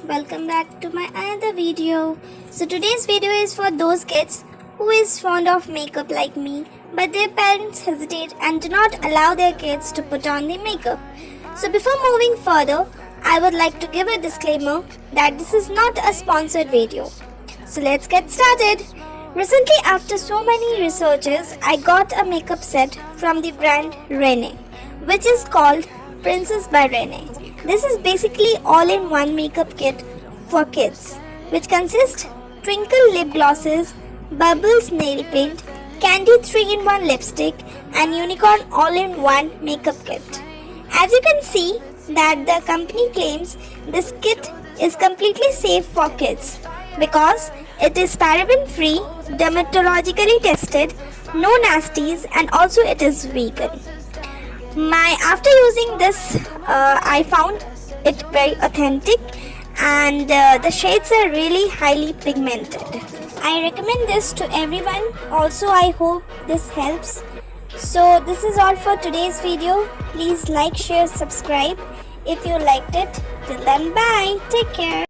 welcome back to my another video. So today's video is for those kids who is fond of makeup like me, but their parents hesitate and do not allow their kids to put on the makeup. So before moving further, I would like to give a disclaimer that this is not a sponsored video. So let's get started. Recently, after so many researches, I got a makeup set from the brand Rene, which is called Princess by Rene. This is basically all-in-one makeup kit for kids, which consists twinkle lip glosses, bubbles nail paint, candy 3-in-1 lipstick, and unicorn all-in-one makeup kit. As you can see, that the company claims this kit is completely safe for kids because it is paraben-free, dermatologically tested, no nasties, and also it is vegan. After using this, I found it very authentic, and the shades are really highly pigmented. I recommend this to everyone. Also, I hope this helps. So this is all for today's video. Please like, share, subscribe if you liked it. Till then, bye. Take care.